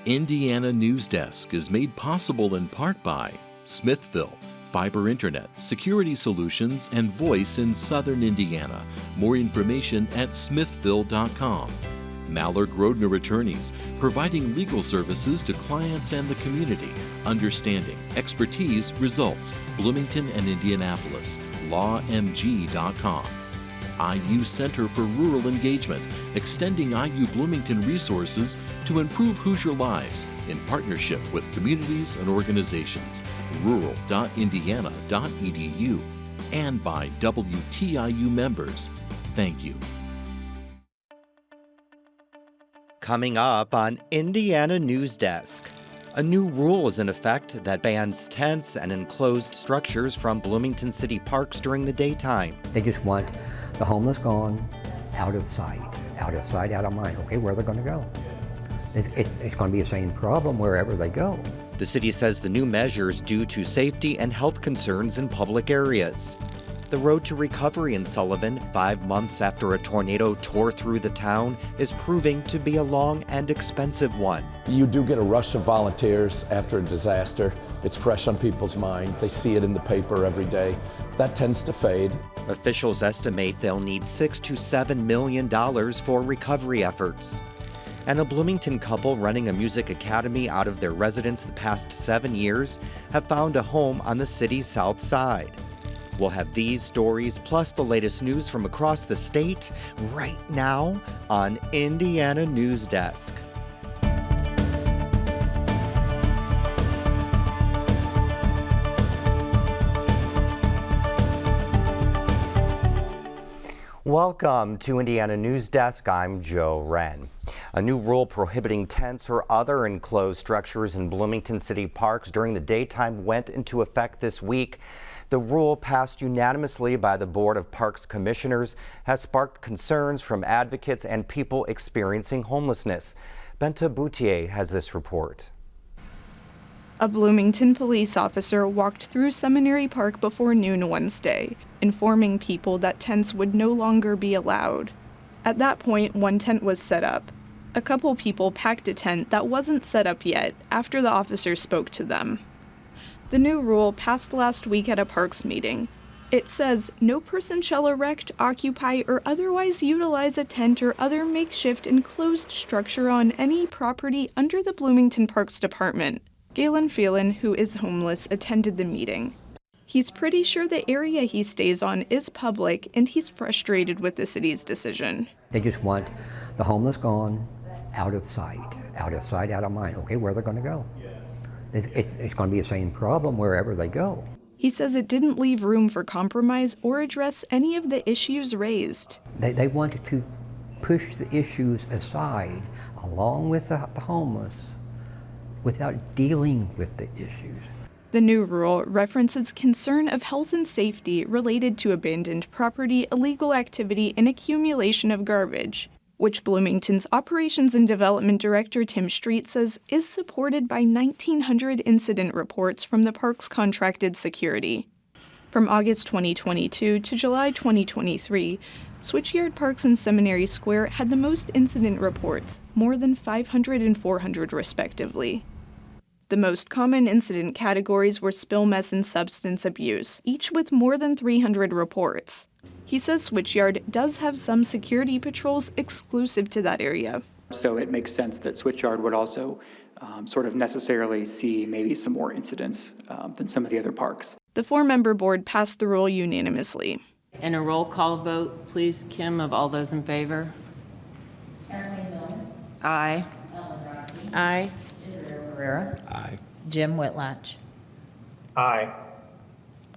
Indiana Newsdesk is made possible in part by Smithville, fiber internet, security solutions, and voice in southern Indiana. More information at smithville.com. Mallard Grodner Attorneys, providing legal services to clients and the community. Understanding, expertise, results. Bloomington and Indianapolis. lawmg.com. IU Center for Rural Engagement, extending IU Bloomington resources to improve Hoosier lives in partnership with communities and organizations. rural.indiana.edu. And by WTIU members. Thank you. Coming up on Indiana Newsdesk, a new rule is in effect that bans tents and enclosed structures from Bloomington city parks during the daytime. They just want the homeless gone, out of sight, out of sight, out of mind. Okay, where are they going to go? It's going to be the same problem wherever they go. The city says the new measures due to safety and health concerns in public areas. The road to recovery in Sullivan, 5 months after a tornado tore through the town, is proving to be a long and expensive one. You do get a rush of volunteers after a disaster. It's fresh on people's mind. They see it in the paper every day. That tends to fade. Officials estimate they'll need $6 to $7 million for recovery efforts. And a Bloomington couple running a music academy out of their residence the past 7 years have found a home on the city's south side. We'll have these stories plus the latest news from across the state right now on Indiana Newsdesk. Welcome to Indiana Newsdesk. I'm Joe Wren. A new rule prohibiting tents or other enclosed structures in Bloomington city parks during the daytime went into effect this week. The rule, passed unanimously by the Board of Parks Commissioners, has sparked concerns from advocates and people experiencing homelessness. Benta Boutier has this report. A Bloomington police officer walked through Seminary Park before noon Wednesday, informing people that tents would no longer be allowed. At that point, one tent was set up. A couple people packed a tent that wasn't set up yet after the officer spoke to them. The new rule passed last week at a parks meeting. It says, no person shall erect, occupy, or otherwise utilize a tent or other makeshift enclosed structure on any property under the Bloomington Parks Department. Galen Phelan, who is homeless, attended the meeting. He's pretty sure the area he stays on is public, and he's frustrated with the city's decision. They just want the homeless gone, out of sight, out of mind. Okay, where are they going to go? It's going to be the same problem wherever they go. He says it didn't leave room for compromise or address any of the issues raised. They wanted to push the issues aside along with the homeless without dealing with the issues. The new rule references concern of health and safety related to abandoned property, illegal activity, and accumulation of garbage, which Bloomington's Operations and Development Director Tim Street says is supported by 1,900 incident reports from the park's contracted security. From August 2022 to July 2023, Switchyard Parks and Seminary Square had the most incident reports, more than 500 and 400 respectively. The most common incident categories were spill mess and substance abuse, each with more than 300 reports. He says Switchyard does have some security patrols exclusive to that area. So it makes sense that Switchyard would also sort of necessarily see maybe some more incidents than some of the other parks. The 4-member board passed the rule unanimously. And a roll call vote, please, Kim, of all those in favor. Caroline Mills. Aye. Ellen Rocky. Aye. Isabel Herrera. Aye. Jim Whitlatch. Aye.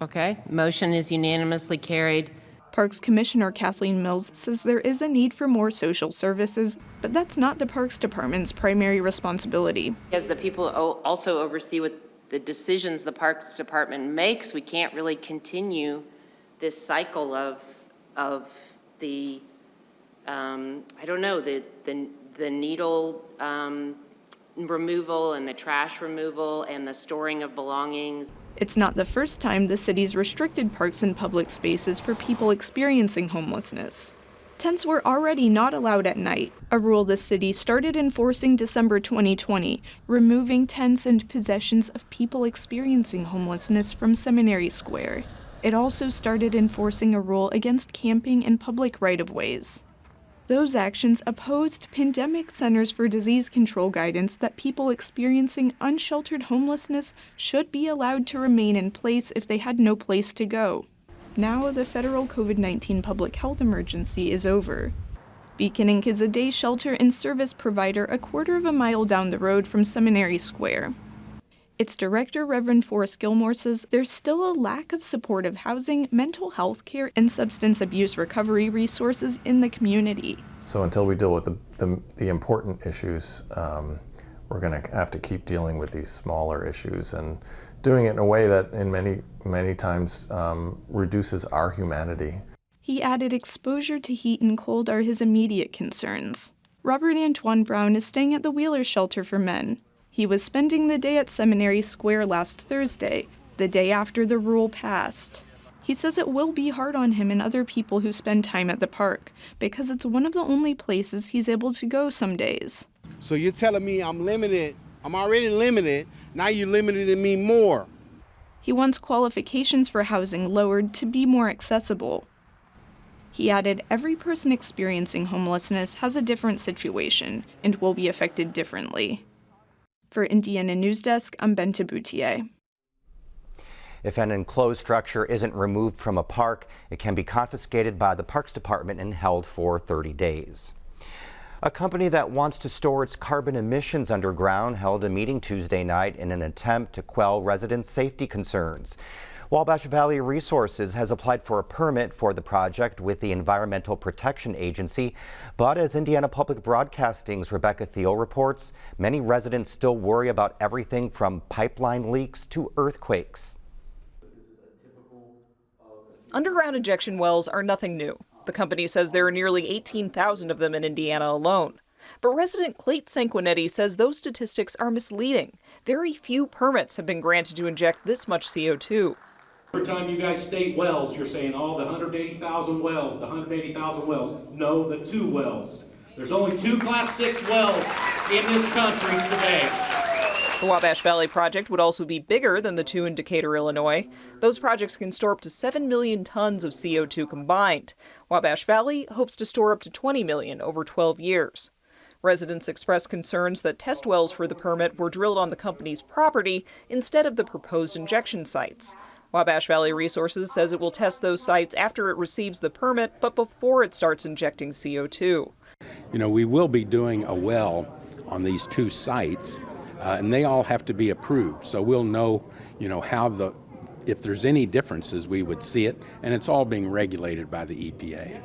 Okay, motion is unanimously carried. Parks Commissioner Kathleen Mills says there is a need for more social services, but that's not the Parks Department's primary responsibility. As the people also oversee what the decisions the Parks Department makes, we can't really continue this cycle of the the needle removal and the trash removal and the storing of belongings. It's not the first time the city's restricted parks and public spaces for people experiencing homelessness. Tents were already not allowed at night, a rule the city started enforcing December 2020, removing tents and possessions of people experiencing homelessness from Seminary Square. It also started enforcing a rule against camping in public right-of-ways. Those actions opposed Pandemic Centers for Disease Control guidance that people experiencing unsheltered homelessness should be allowed to remain in place if they had no place to go. Now the federal COVID-19 public health emergency is over. Beacon Inc. is a day shelter and service provider a quarter of a mile down the road from Seminary Square. Its director, Reverend Forrest Gilmore, says there's still a lack of supportive housing, mental health care, and substance abuse recovery resources in the community. So until we deal with the important issues, we're going to have to keep dealing with these smaller issues and doing it in a way that in many times reduces our humanity. He added exposure to heat and cold are his immediate concerns. Robert Antoine Brown is staying at the Wheeler Shelter for Men. He was spending the day at Seminary Square last Thursday, the day after the rule passed. He says it will be hard on him and other people who spend time at the park, because it's one of the only places he's able to go some days. So you're telling me I'm limited, I'm already limited, now you're limiting me more. He wants qualifications for housing lowered to be more accessible. He added, every person experiencing homelessness has a different situation and will be affected differently. For Indiana Newsdesk, I'm Benta Boutier. If an enclosed structure isn't removed from a park, it can be confiscated by the Parks Department and held for 30 days. A company that wants to store its carbon emissions underground held a meeting Tuesday night in an attempt to quell residents' safety concerns. Wabash Valley Resources has applied for a permit for the project with the Environmental Protection Agency, but as Indiana Public Broadcasting's Rebecca Thiel reports, many residents still worry about everything from pipeline leaks to earthquakes. Underground injection wells are nothing new. The company says there are nearly 18,000 of them in Indiana alone. But resident Clayt Sanquinetti says those statistics are misleading. Very few permits have been granted to inject this much CO2. Every time you guys state wells, you're saying, oh, the 180,000 wells, the 180,000 wells. No, the 2 wells. There's only 2 Class 6 wells in this country today. The Wabash Valley project would also be bigger than the 2 in Decatur, Illinois. Those projects can store up to 7 million tons of CO2 combined. Wabash Valley hopes to store up to 20 million over 12 years. Residents expressed concerns that test wells for the permit were drilled on the company's property instead of the proposed injection sites. Wabash Valley Resources says it will test those sites after it receives the permit, but before it starts injecting CO2. You know, we will be doing a well on these 2 sites, and they all have to be approved. So we'll know, how if there's any differences, we would see it, and it's all being regulated by the EPA.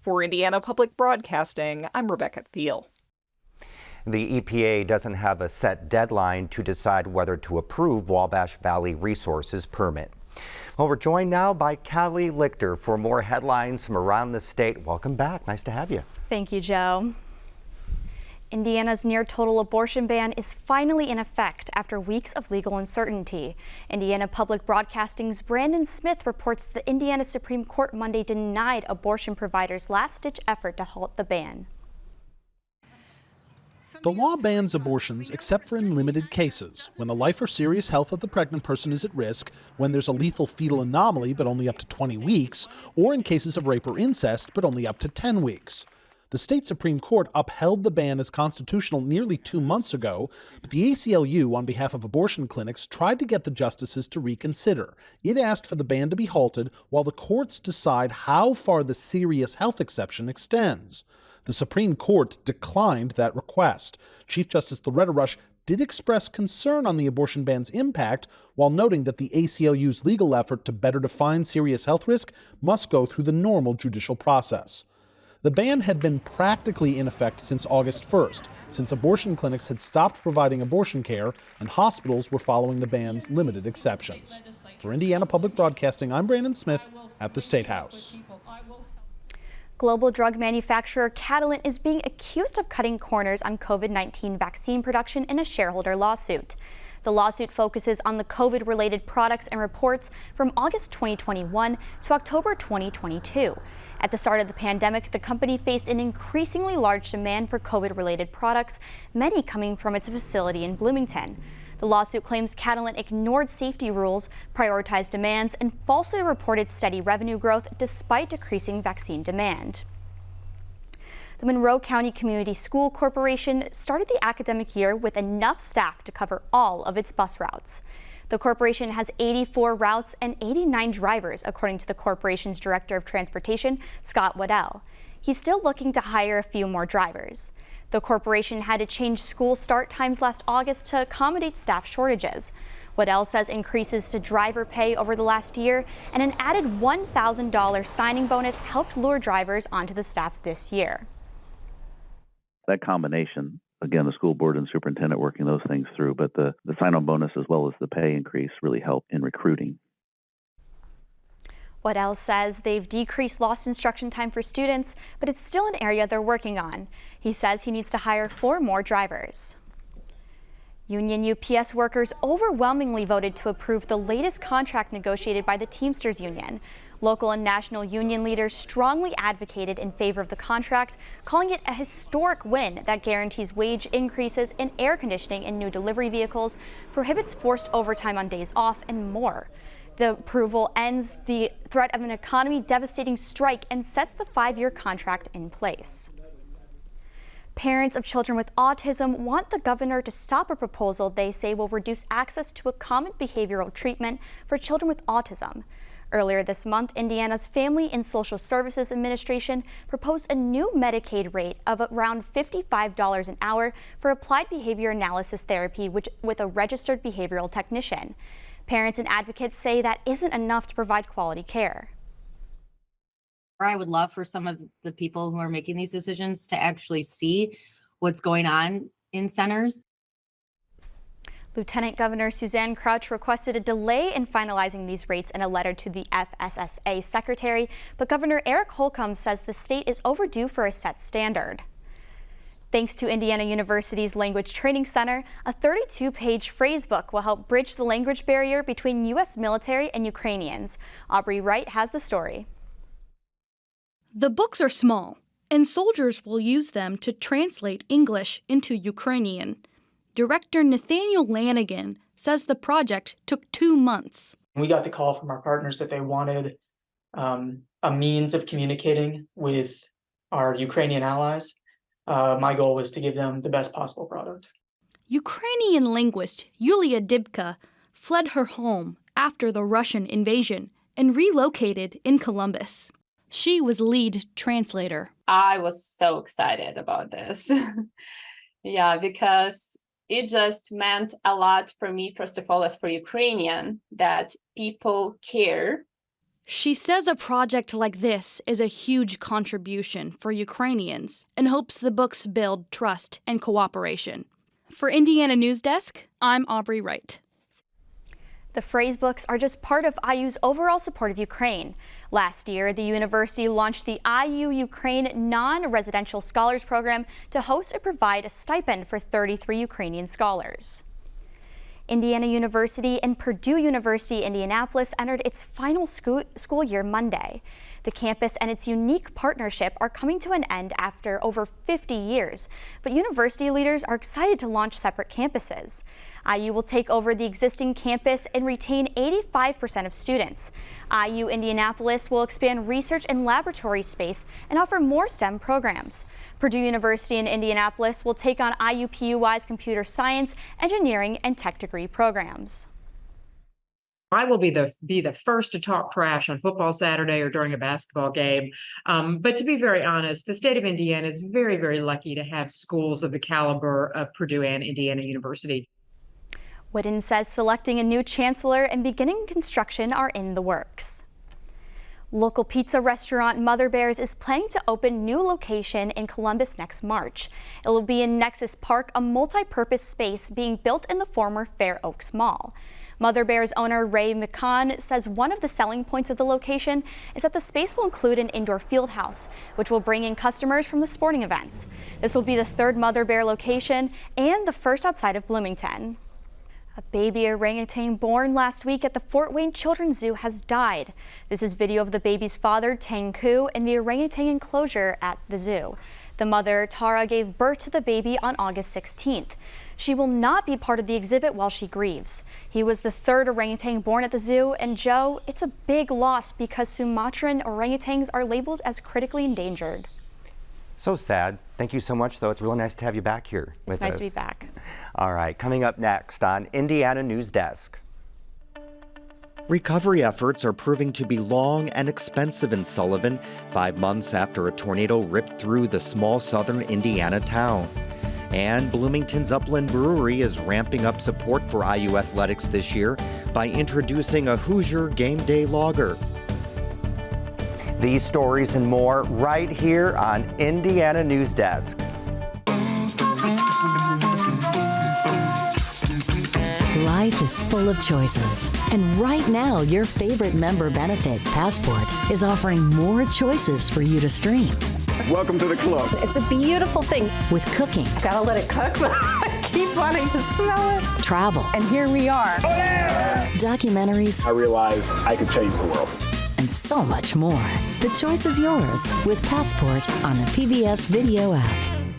For Indiana Public Broadcasting, I'm Rebecca Thiel. The EPA doesn't have a set deadline to decide whether to approve Wabash Valley Resources permit. Well, we're joined now by Callie Lichter for more headlines from around the state. Welcome back. Nice to have you. Thank you, Joe. Indiana's near-total abortion ban is finally in effect after weeks of legal uncertainty. Indiana Public Broadcasting's Brandon Smith reports the Indiana Supreme Court Monday denied abortion providers' last-ditch effort to halt the ban. The law bans abortions except for in limited cases, when the life or serious health of the pregnant person is at risk, when there's a lethal fetal anomaly but only up to 20 weeks, or in cases of rape or incest but only up to 10 weeks. The state Supreme Court upheld the ban as constitutional nearly 2 months ago, but the ACLU, on behalf of abortion clinics, tried to get the justices to reconsider. It asked for the ban to be halted while the courts decide how far the serious health exception extends. The Supreme Court declined that request. Chief Justice Loretta Rush did express concern on the abortion ban's impact, while noting that the ACLU's legal effort to better define serious health risk must go through the normal judicial process. The ban had been practically in effect since August 1st, since abortion clinics had stopped providing abortion care and hospitals were following the ban's limited exceptions. For Indiana Public Broadcasting, I'm Brandon Smith at the State House. Global drug manufacturer Catalent is being accused of cutting corners on COVID-19 vaccine production in a shareholder lawsuit. The lawsuit focuses on the COVID-related products and reports from August 2021 to October 2022. At the start of the pandemic, the company faced an increasingly large demand for COVID-related products, many coming from its facility in Bloomington. The lawsuit claims Catalent ignored safety rules, prioritized demands, and falsely reported steady revenue growth despite decreasing vaccine demand. The Monroe County Community School Corporation started the academic year with enough staff to cover all of its bus routes. The corporation has 84 routes and 89 drivers, according to the corporation's Director of Transportation, Scott Waddell. He's still looking to hire a few more drivers. The corporation had to change school start times last August to accommodate staff shortages. Waddell says increases to driver pay over the last year and an added $1,000 signing bonus helped lure drivers onto the staff this year. That combination, again, the school board and superintendent working those things through, but the sign-on bonus as well as the pay increase really helped in recruiting. Waddell says they've decreased lost instruction time for students, but it's still an area they're working on. He says he needs to hire 4 more drivers. Union UPS workers overwhelmingly voted to approve the latest contract negotiated by the Teamsters Union. Local and national union leaders strongly advocated in favor of the contract, calling it a historic win that guarantees wage increases in air conditioning and new delivery vehicles, prohibits forced overtime on days off, and more. The approval ends the threat of an economy-devastating strike and sets the 5-year contract in place. Parents of children with autism want the governor to stop a proposal they say will reduce access to a common behavioral treatment for children with autism. Earlier this month, Indiana's Family and Social Services Administration proposed a new Medicaid rate of around $55 an hour for applied behavior analysis therapy with a registered behavioral technician. Parents and advocates say that isn't enough to provide quality care. I would love for some of the people who are making these decisions to actually see what's going on in centers. Lieutenant Governor Suzanne Crouch requested a delay in finalizing these rates in a letter to the FSSA secretary, but Governor Eric Holcomb says the state is overdue for a set standard. Thanks to Indiana University's Language Training Center, a 32-page phrase book will help bridge the language barrier between U.S. military and Ukrainians. Aubrey Wright has the story. The books are small, and soldiers will use them to translate English into Ukrainian. Director Nathaniel Lanigan says the project took 2 months. We got the call from our partners that they wanted a means of communicating with our Ukrainian allies. My goal was to give them the best possible product. Ukrainian linguist Yulia Dybka fled her home after the Russian invasion and relocated in Columbus. She was lead translator. I was so excited about this. Yeah, because it just meant a lot for me, first of all, as for Ukrainian, that people care. She says a project like this is a huge contribution for Ukrainians and hopes the books build trust and cooperation. For Indiana Newsdesk, I'm Aubrey Wright. The phrase books are just part of IU's overall support of Ukraine. Last year, the university launched the IU Ukraine Non-Residential Scholars Program to host and provide a stipend for 33 Ukrainian scholars. Indiana University and Purdue University Indianapolis entered its final school year Monday. The campus and its unique partnership are coming to an end after over 50 years, but university leaders are excited to launch separate campuses. IU will take over the existing campus and retain 85% of students. IU Indianapolis will expand research and laboratory space and offer more STEM programs. Purdue University in Indianapolis will take on IUPUI's computer science, engineering, and tech degree programs. I will be the first to talk trash on football Saturday or during a basketball game. But to be very honest, the state of Indiana is very, very lucky to have schools of the caliber of Purdue and Indiana University. Whitten says selecting a new chancellor and beginning construction are in the works. Local pizza restaurant Mother Bear's is planning to open new location in Columbus next March. It will be in Nexus Park, a multi-purpose space being built in the former Fair Oaks Mall. Mother Bear's owner Ray McCann says one of the selling points of the location is that the space will include an indoor field house, which will bring in customers from the sporting events. This will be the third Mother Bear location and the first outside of Bloomington. A baby orangutan born last week at the Fort Wayne Children's Zoo has died. This is video of the baby's father, Tang Ku, in the orangutan enclosure at the zoo. The mother, Tara, gave birth to the baby on August 16th. She will not be part of the exhibit while she grieves. He was the third orangutan born at the zoo, and Joe, it's a big loss because Sumatran orangutans are labeled as critically endangered. So sad. Thank you so much, though. It's really nice to have you back here with us. It's nice to be back. All right, coming up next on Indiana Newsdesk. Recovery efforts are proving to be long and expensive in Sullivan, 5 months after a tornado ripped through the small southern Indiana town. And Bloomington's Upland Brewery is ramping up support for IU athletics this year by introducing a Hoosier Game Day lager. These stories and more right here on Indiana Newsdesk. Life is full of choices, and right now your favorite member benefit, Passport, is offering more choices for you to stream. Welcome to the club. It's a beautiful thing. With cooking. Gotta let it cook, but I keep wanting to smell it. Travel. And here we are. Oh, yeah! Documentaries. I realized I could change the world. And so much more. The choice is yours with Passport on the PBS Video app.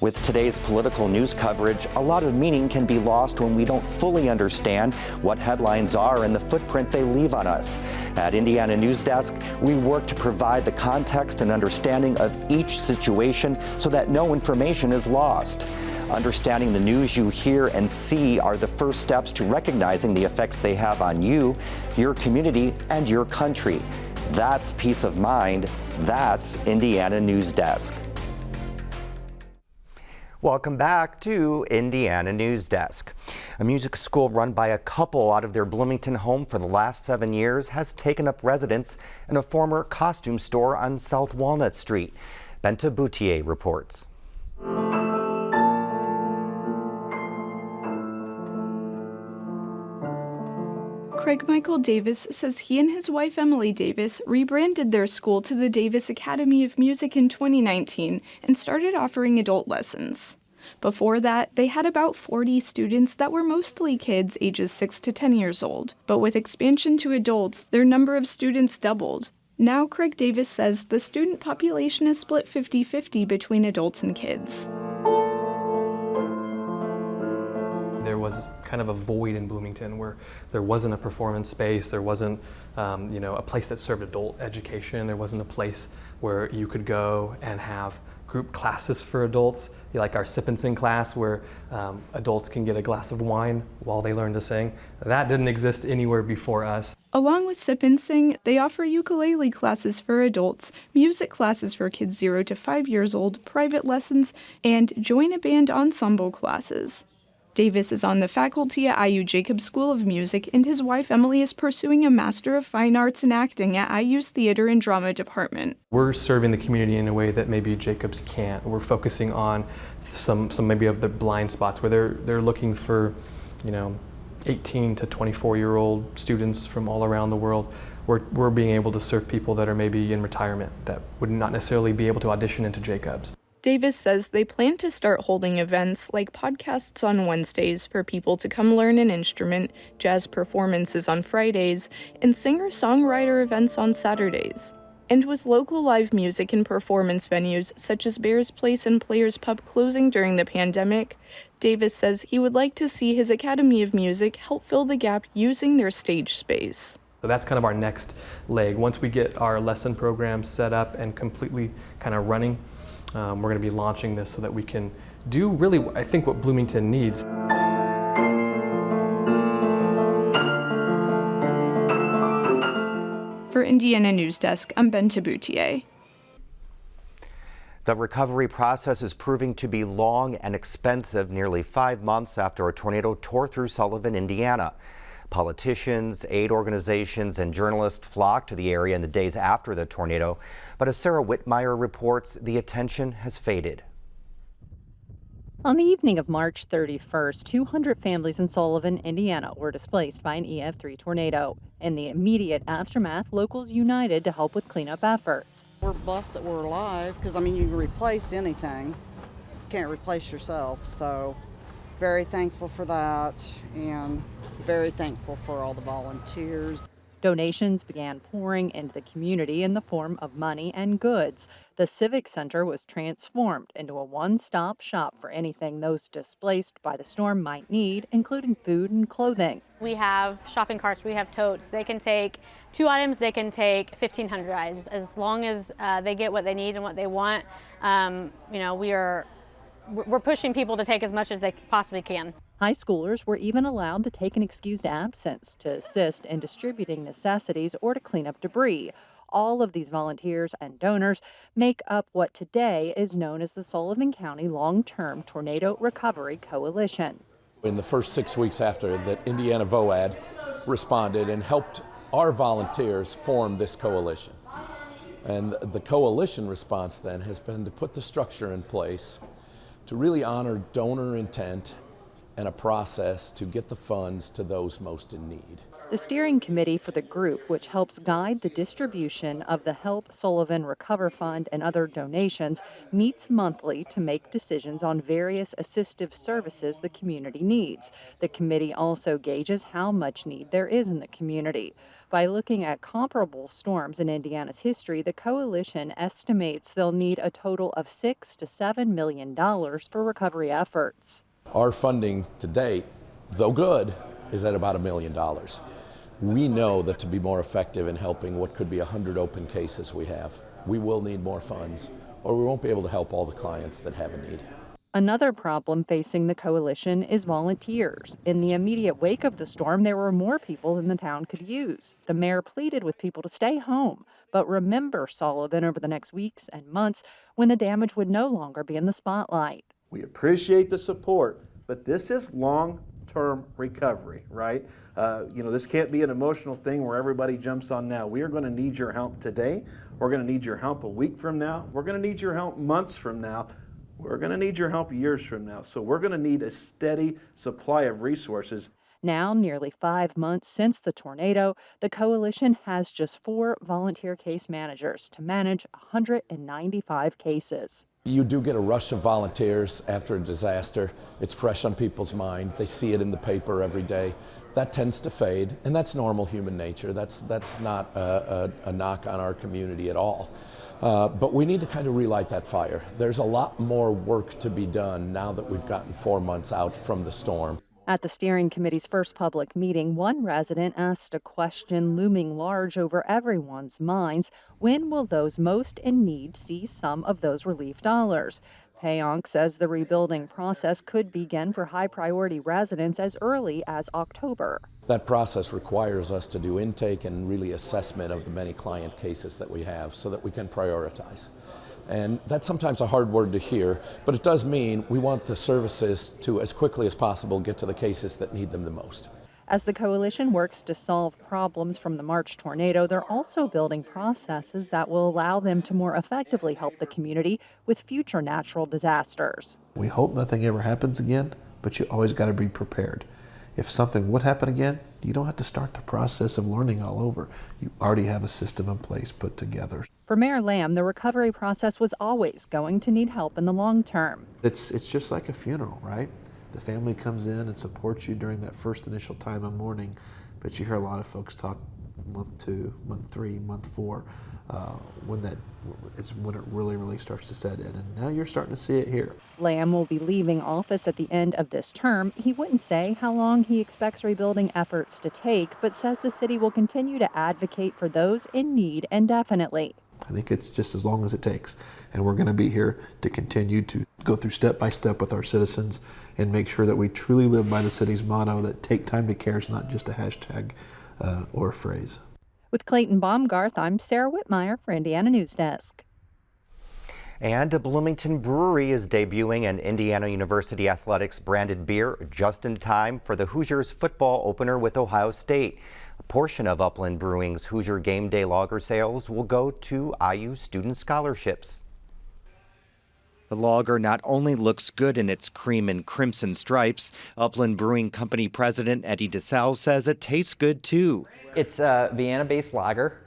With today's political news coverage, a lot of meaning can be lost when we don't fully understand what headlines are and the footprint they leave on us. At Indiana Newsdesk, we work to provide the context and understanding of each situation so that no information is lost. Understanding the news you hear and see are the first steps to recognizing the effects they have on you, your community, and your country. That's peace of mind. That's Indiana Newsdesk. Welcome back to Indiana Newsdesk. A music school run by a couple out of their Bloomington home for the last 7 years has taken up residence in a former costume store on South Walnut Street. Benta Boutier reports. Craig Michael Davis says he and his wife Emily Davis rebranded their school to the Davis Academy of Music in 2019 and started offering adult lessons. Before that, they had about 40 students that were mostly kids ages 6 to 10 years old. But with expansion to adults, their number of students doubled. Now Craig Davis says the student population is split 50-50 between adults and kids. There was kind of a void in Bloomington where there wasn't a performance space, there wasn't a place that served adult education, there wasn't a place where you could go and have group classes for adults, like our sip and sing class where adults can get a glass of wine while they learn to sing. That didn't exist anywhere before us. Along with Sip and Sing, they offer ukulele classes for adults, music classes for kids 0 to 5 years old, private lessons, and join a band ensemble classes. Davis is on the faculty at IU Jacobs School of Music, and his wife Emily is pursuing a Master of Fine Arts in Acting at IU's Theater and Drama Department. We're serving the community in a way that maybe Jacobs can't. We're focusing on some maybe of the blind spots where they're looking for, 18 to 24-year-old students from all around the world. We're being able to serve people that are maybe in retirement that would not necessarily be able to audition into Jacobs. Davis says they plan to start holding events like podcasts on Wednesdays for people to come learn an instrument, jazz performances on Fridays, and singer-songwriter events on Saturdays. And with local live music and performance venues such as Bears Place and Players Pub closing during the pandemic, Davis says he would like to see his Academy of Music help fill the gap using their stage space. So that's kind of our next leg. Once we get our lesson programs set up and completely kind of running, we're going to be launching this so that we can do really, I think, what Bloomington needs. For Indiana Newsdesk, I'm Benta Boutier. The recovery process is proving to be long and expensive, nearly 5 months after a tornado tore through Sullivan, Indiana. Politicians, aid organizations, and journalists flocked to the area in the days after the tornado, but as Sarah Whitmire reports, the attention has faded. On the evening of March 31st, 200 families in Sullivan, Indiana were displaced by an EF3 tornado. In the immediate aftermath, locals united to help with cleanup efforts. We're blessed that we're alive because, you can replace anything. You can't replace yourself, so Very thankful for that, and very thankful for all the volunteers. Donations began pouring into the community in the form of money and goods. The Civic Center was transformed into a one-stop shop for anything those displaced by the storm might need, including food and clothing. We have shopping carts, we have totes. They can take 2 items, they can take 1,500 items. As long as they get what they need and what they want, we're pushing people to take as much as they possibly can. High schoolers were even allowed to take an excused absence to assist in distributing necessities or to clean up debris. All of these volunteers and donors make up what today is known as the Sullivan County Long-Term Tornado Recovery Coalition. In the first 6 weeks after that, Indiana VOAD responded and helped our volunteers form this coalition. And the coalition response then has been to put the structure in place to really honor donor intent and a process to get the funds to those most in need. The steering committee for the group, which helps guide the distribution of the Help Sullivan Recover Fund and other donations, meets monthly to make decisions on various assistive services the community needs. The committee also gauges how much need there is in the community. By looking at comparable storms in Indiana's history, the coalition estimates they'll need a total of $6 to $7 million for recovery efforts. Our funding to date, though good, is at about $1 million. We know that to be more effective in helping what could be 100 open cases we have, we will need more funds, or we won't be able to help all the clients that have a need. Another problem facing the coalition is volunteers. In the immediate wake of the storm, there were more people than the town could use. The mayor pleaded with people to stay home, but remember Sullivan over the next weeks and months when the damage would no longer be in the spotlight. We appreciate the support, but this is long-term recovery, right? This can't be an emotional thing where everybody jumps on now. We are going to need your help today. We're going to need your help a week from now. We're going to need your help months from now. We're going to need your help years from now. So we're going to need a steady supply of resources. Now, nearly 5 months since the tornado, the coalition has just 4 volunteer case managers to manage 195 cases. You do get a rush of volunteers after a disaster. It's fresh on people's mind. They see it in the paper every day. That tends to fade, and that's normal human nature. That's not a knock on our community at all. But we need to kind of relight that fire. There's a lot more work to be done now that we've gotten 4 months out from the storm. At the steering committee's first public meeting, one resident asked a question looming large over everyone's minds. When will those most in need see some of those relief dollars? Payonk says the rebuilding process could begin for high-priority residents as early as October. That process requires us to do intake and really assessment of the many client cases that we have so that we can prioritize. And that's sometimes a hard word to hear, but it does mean we want the services to, as quickly as possible, get to the cases that need them the most. As the coalition works to solve problems from the March tornado, they're also building processes that will allow them to more effectively help the community with future natural disasters. We hope nothing ever happens again, but you always got to be prepared. If something would happen again, you don't have to start the process of learning all over. You already have a system in place put together. For Mayor Lamb, the recovery process was always going to need help in the long term. It's just like a funeral, right? The family comes in and supports you during that first initial time of mourning, but you hear a lot of folks talk month 2, month 3, month 4, when it really starts to set in, and now you're starting to see it here. Lamb will be leaving office at the end of this term. He wouldn't say how long he expects rebuilding efforts to take, but says the city will continue to advocate for those in need indefinitely. I think it's just as long as it takes, and we're going to be here to continue to go through step by step with our citizens and make sure that we truly live by the city's motto that take time to care is not just a hashtag or a phrase. With Clayton Baumgarth, I'm Sarah Whitmire for Indiana Newsdesk. And a Bloomington brewery is debuting an Indiana University Athletics branded beer just in time for the Hoosiers football opener with Ohio State. A portion of Upland Brewing's Hoosier Game Day lager sales will go to IU student scholarships. The lager not only looks good in its cream and crimson stripes, Upland Brewing Company President Eddie DeSalle says it tastes good too. It's a Vienna-based lager.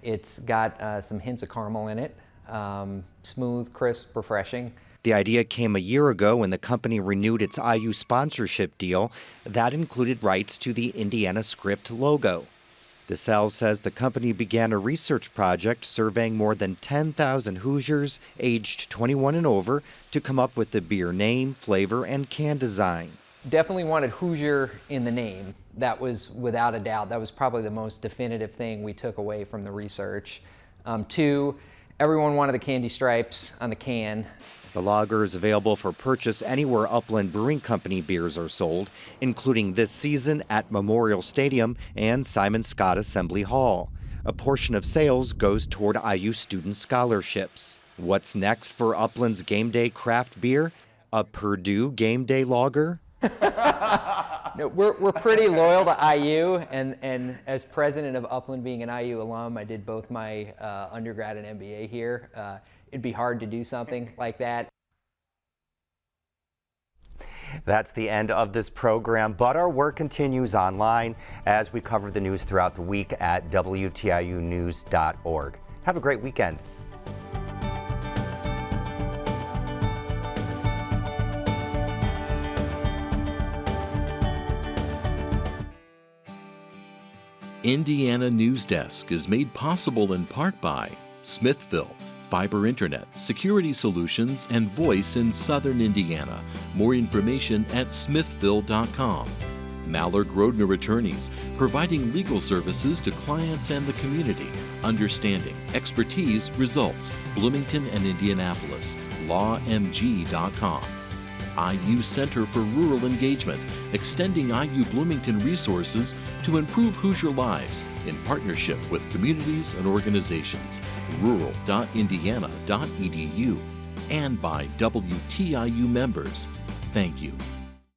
It's got some hints of caramel in it. Smooth, crisp, refreshing. The idea came a year ago when the company renewed its IU sponsorship deal that included rights to the Indiana script logo. DeSalle says the company began a research project surveying more than 10,000 Hoosiers aged 21 and over to come up with the beer name, flavor, and can design. Definitely wanted Hoosier in the name. That was without a doubt. That was probably the most definitive thing we took away from the research. 2, everyone wanted the candy stripes on the can. The lager is available for purchase anywhere Upland Brewing Company beers are sold, including this season at Memorial Stadium and Simon Scott Assembly Hall. A portion of sales goes toward IU student scholarships. What's next for Upland's game day craft beer? A Purdue game day lager? No, we're pretty loyal to IU, and as president of Upland, being an IU alum, I did both my undergrad and MBA here. It'd be hard to do something like that. That's the end of this program, but our work continues online as we cover the news throughout the week at WTIUnews.org. Have a great weekend. Indiana Newsdesk is made possible in part by Smithville, fiber internet, security solutions, and voice in Southern Indiana. More information at smithville.com. Mallard-Grodner Attorneys, providing legal services to clients and the community. Understanding, expertise, results. Bloomington and Indianapolis. lawmg.com. IU Center for Rural Engagement, extending IU Bloomington resources to improve Hoosier lives in partnership with communities and organizations. rural.indiana.edu. And by WTIU members. Thank you.